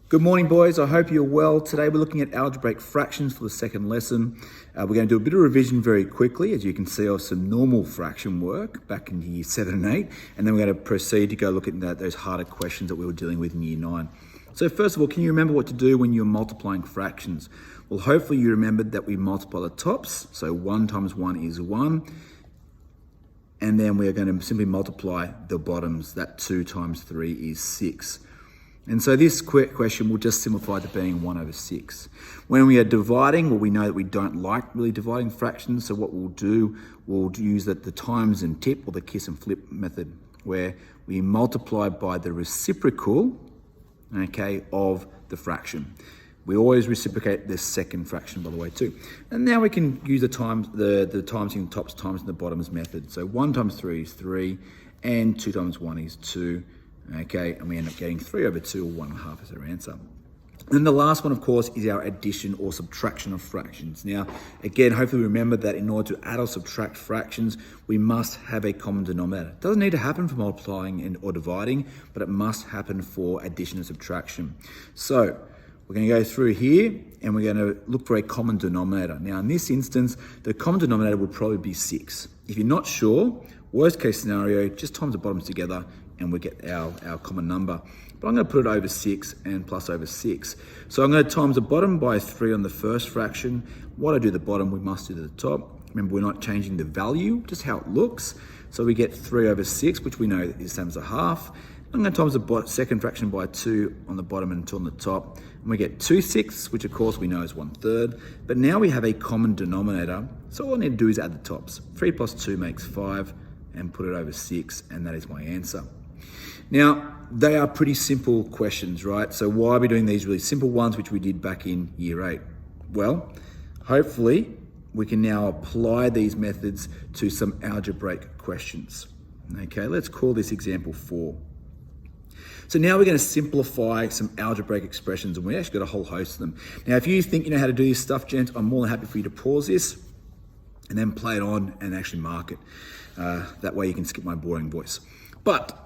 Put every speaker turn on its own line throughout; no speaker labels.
Good morning, boys. I hope you're well. Today we're looking at algebraic fractions for the second lesson. We're going to do a bit of revision very quickly, as you can see, of some normal fraction work back in year 7 and 8, and then we're going to proceed to go look at those harder questions that we were dealing with in year 9. So first of all, can you remember what to do when you're multiplying fractions? Well, hopefully you remembered that we multiply the tops, so 1 times 1 is 1, and then we are going to simply multiply the bottoms. That 2 times 3 is 6. And so this quick question will just simplify to being 1 over 6. When we are dividing, well, we know that we don't like really dividing fractions, so what we'll do, we'll use the times and tip, or the kiss and flip method, where we multiply by the reciprocal, okay, of the fraction. We always reciprocate the second fraction, by the way, too. And now we can use the times in the tops, times in the bottoms method. So 1 times 3 is 3, and 2 times 1 is 2. Okay, and we end up getting 3 over 2, or 1.5 as our answer. And the last one, of course, is our addition or subtraction of fractions. Now, again, hopefully remember that in order to add or subtract fractions, we must have a common denominator. It doesn't need to happen for multiplying or dividing, but it must happen for addition and subtraction. So we're going to go through here, and we're going to look for a common denominator. Now, in this instance, the common denominator would probably be 6. If you're not sure, worst case scenario, just times the bottoms together, and we get our common number. But I'm going to put it over 6 and plus over 6. So I'm going to times the bottom by 3 on the first fraction. What I do the bottom, we must do the top. Remember, we're not changing the value, just how it looks. So we get 3 over 6, which we know is the same as a half. I'm going to times the second fraction by 2 on the bottom and 2 on the top. And we get 2/6, which of course we know is 1/3. But now we have a common denominator. So all I need to do is add the tops. 3 plus 2 makes 5, and put it over 6, and that is my answer. Now, they are pretty simple questions, right? So why are we doing these really simple ones, which we did back in year 8? Well, hopefully we can now apply these methods to some algebraic questions. Okay, let's call this example 4. So now we're going to simplify some algebraic expressions, and we actually got a whole host of them. Now, if you think you know how to do this stuff, gents, I'm more than happy for you to pause this and then play it on and actually mark it. That way you can skip my boring voice. But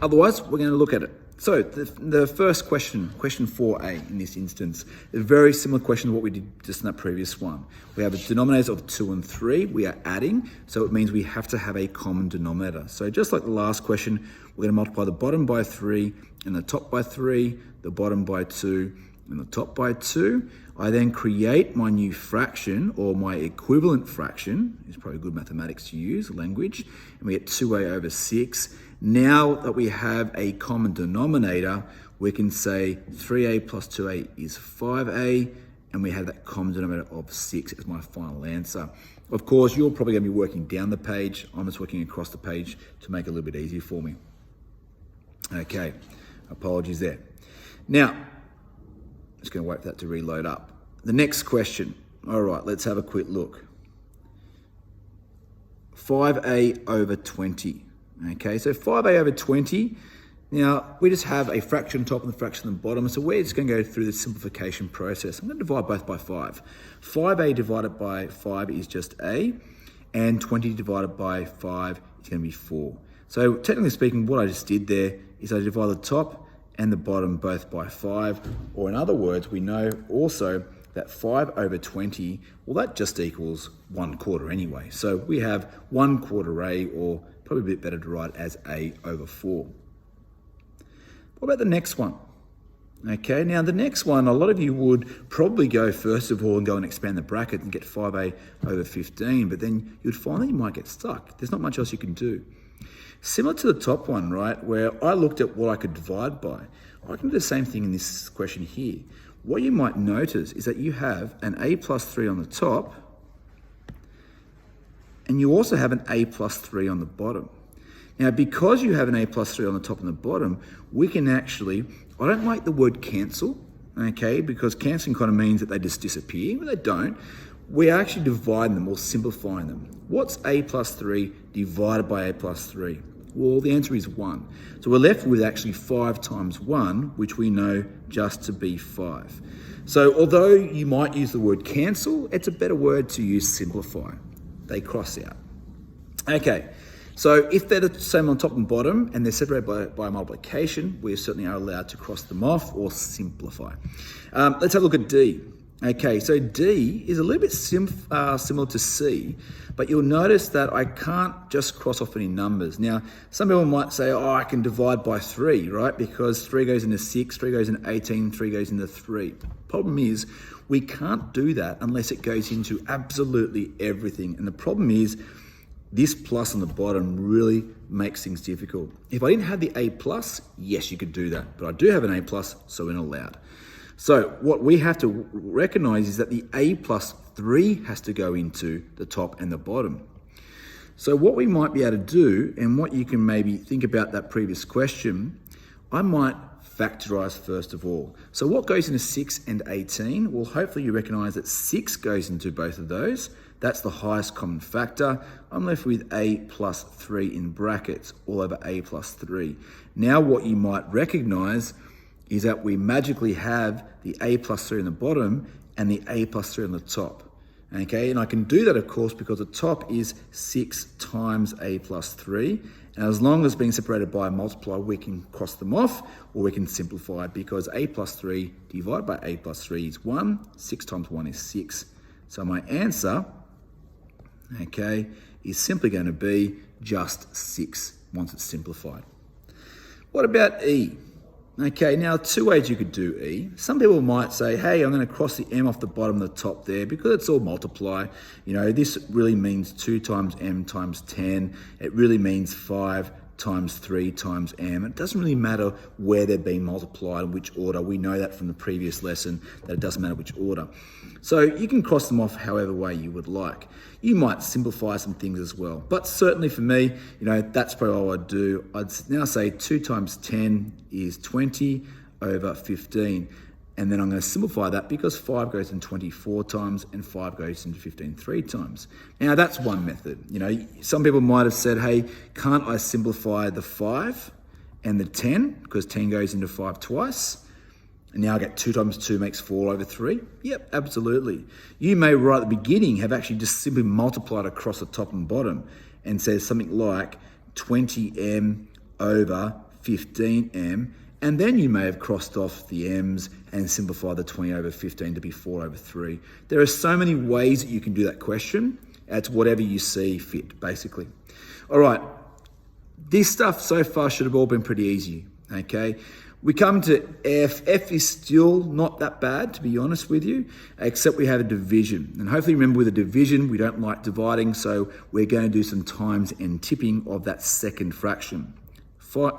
otherwise, we're going to look at it. So the first question, question 4a in this instance, is a very similar question to what we did just in that previous one. We have a denominator of 2 and 3. We are adding, so it means we have to have a common denominator. So just like the last question, we're going to multiply the bottom by 3 and the top by 3, the bottom by 2 and the top by 2. I then create my new fraction, or my equivalent fraction. It's probably good mathematics to use, language, and we get 2a over 6. Now that we have a common denominator, we can say 3a plus 2a is 5a, and we have that common denominator of 6 as my final answer. Of course, you're probably going to be working down the page. I'm just working across the page to make it a little bit easier for me. Okay, apologies there. Now, just going to wait for that to reload up. The next question. All right, let's have a quick look. 5a over 20. Okay, so 5a over 20. Now, we just have a fraction on top and a fraction on the bottom, so we're just going to go through the simplification process. I'm going to divide both by 5. 5a divided by 5 is just a, and 20 divided by 5 is going to be 4. So technically speaking, what I just did there is I divide the top and the bottom both by 5, or in other words, we know also that 5 over 20, well, that just equals 1/4 anyway. So we have 1/4 a, or probably a bit better to write as a over 4. What about the next one? Okay, now the next one, a lot of you would probably go first of all and go and expand the bracket and get 5a over 15, but then you'd find that you might get stuck. There's not much else you can do. Similar to the top one, right, where I looked at what I could divide by, I can do the same thing in this question here. What you might notice is that you have an a plus 3 on the top, and you also have an a plus 3 on the bottom. Now, because you have an a plus 3 on the top and the bottom, we can actually, I don't like the word cancel, okay, because cancelling kind of means that they just disappear, but they don't. We're actually dividing them or simplifying them. What's a plus 3 divided by a plus 3? Well, the answer is 1. So we're left with actually 5 times 1, which we know just to be 5. So although you might use the word cancel, it's a better word to use simplify. They cross out. Okay, So if they're the same on top and bottom and they're separated by multiplication, we certainly are allowed to cross them off or simplify. Let's have a look at D. Okay, so D is a little bit similar to C, but you'll notice that I can't just cross off any numbers. Now, some people might say, oh, I can divide by 3, right? Because 3 goes into 6, 3 goes into 18, 3 goes into 3. Problem is, we can't do that unless it goes into absolutely everything. And the problem is, this plus on the bottom really makes things difficult. If I didn't have the A plus, yes, you could do that. But I do have an A plus, so we're not allowed. So what we have to recognize is that the A plus 3 has to go into the top and the bottom. So what we might be able to do, and what you can maybe think about that previous question, I might factorize first of all. So what goes into 6 and 18? Well, hopefully you recognize that 6 goes into both of those. That's the highest common factor. I'm left with A plus 3 in brackets all over A plus 3. Now what you might recognize is that we magically have the A plus 3 on the bottom and the A plus 3 on the top. Okay, and I can do that, of course, because the top is 6 times A plus 3. And as long as being separated by a multiplier, we can cross them off or we can simplify because A plus 3 divided by A plus 3 is 1. 6 times 1 is 6. So my answer, okay, is simply going to be just 6 once it's simplified. What about E? Okay, now 2 ways you could do E. Some people might say, hey, I'm going to cross the M off the bottom and the top there because it's all multiply. You know, this really means 2 times M times 10. It really means 5 times 3 times M. It doesn't really matter where they're being multiplied and which order. We know that from the previous lesson that it doesn't matter which order. So you can cross them off however way you would like. You might simplify some things as well. But certainly for me, you know, that's probably what I'd do. I'd now say 2 times 10 is 20 over 15. And then I'm going to simplify that because 5 goes in 24 times and 5 goes into 15 3 times. Now that's one method. You know, some people might have said, hey, can't I simplify the 5 and the 10 because 10 goes into 5 twice? And now I get 2 times 2 makes 4 over 3. Yep, absolutely. You may right at the beginning have actually just simply multiplied across the top and bottom and says something like 20m over 15m. And then you may have crossed off the m's and simplified the 20 over 15 to be 4 over 3. There are so many ways that you can do that question. It's whatever you see fit, basically. All right, this stuff so far should have all been pretty easy, okay? We come to F. F is still not that bad, to be honest with you, except we have a division. And hopefully remember with a division, we don't like dividing, so we're going to do some times and tipping of that second fraction.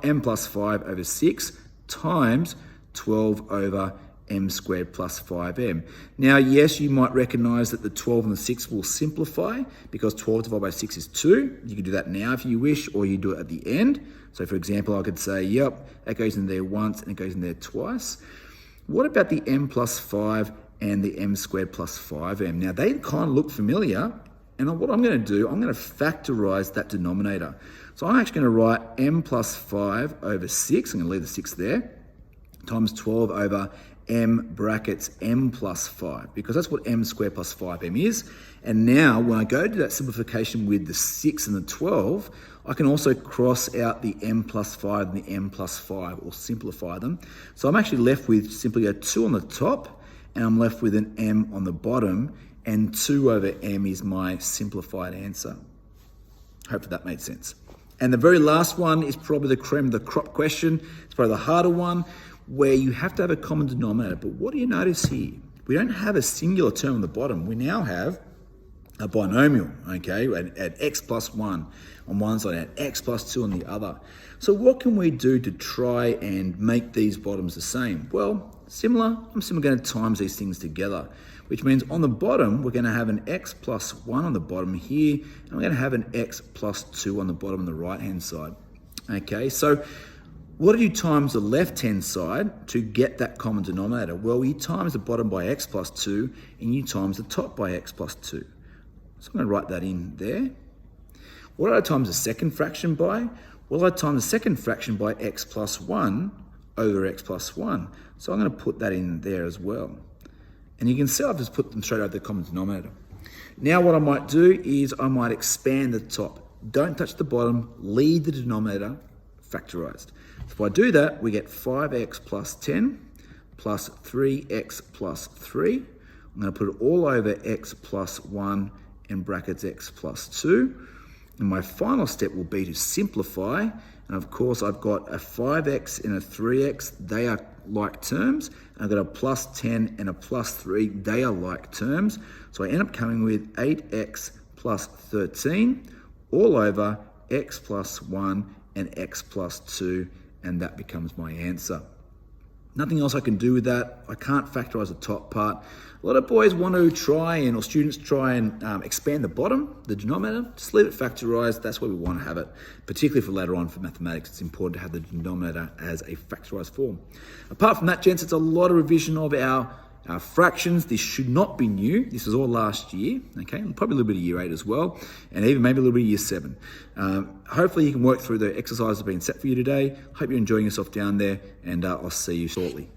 M plus 5 over 6 times 12 over m squared plus 5m. Now, yes, you might recognize that the 12 and the 6 will simplify because 12 divided by 6 is 2. You can do that now if you wish, or you do it at the end. So, for example, I could say, yep, that goes in there once and it goes in there twice. What about the m plus 5 and the m squared plus 5m? Now, they kind of look familiar. And what I'm going to do, I'm going to factorize that denominator. So I'm actually going to write m plus 5 over 6, I'm going to leave the 6 there, times 12 over m brackets m plus 5, because that's what m squared plus 5m is. And now when I go to that simplification with the 6 and the 12, I can also cross out the m plus 5 and the m plus 5, or simplify them. So I'm actually left with simply a 2 on the top, and I'm left with an m on the bottom, and 2 over m is my simplified answer. Hopefully that made sense. And the very last one is probably the creme of the crop question. It's probably the harder one, where you have to have a common denominator. But what do you notice here? We don't have a singular term on the bottom. We now have a binomial, okay, at x plus 1 on one side and x plus 2 on the other. So what can we do to try and make these bottoms the same? Well, similar. I'm simply going to times these things together, which means on the bottom, we're going to have an x plus 1 on the bottom here, and we're going to have an x plus 2 on the bottom on the right-hand side. Okay, so what do you times the left-hand side to get that common denominator? Well, you times the bottom by x plus 2, and you times the top by x plus 2. So I'm going to write that in there. What did I times the second fraction by? Well, I times the second fraction by x plus 1 over x plus 1. So I'm going to put that in there as well. And you can see I've just put them straight over the common denominator. Now what I might do is I might expand the top. don't touch the bottom, leave the denominator factorized. So if I do that, we get 5x plus 10 plus 3x plus 3. I'm going to put it all over x plus 1 in brackets x plus 2. And my final step will be to simplify. And of course, I've got a 5x and a 3x. They are like terms. I've got a plus 10 and a plus 3. They are like terms. So I end up coming with 8x plus 13 all over x plus 1 and x plus 2. And that becomes my answer. Nothing else I can do with that. I can't factorize the top part. A lot of boys want to try and, or students try and expand the bottom, the denominator. Just leave it factorized. That's where we want to have it, particularly for later on for mathematics. It's important to have the denominator as a factorized form. Apart from that, gents, it's a lot of revision of our fractions. This should not be new. This was all last year, okay? Probably a little bit of year 8 as well, and even maybe a little bit of year 7. Hopefully you can work through the exercises that have been set for you today. Hope you're enjoying yourself down there, and I'll see you shortly.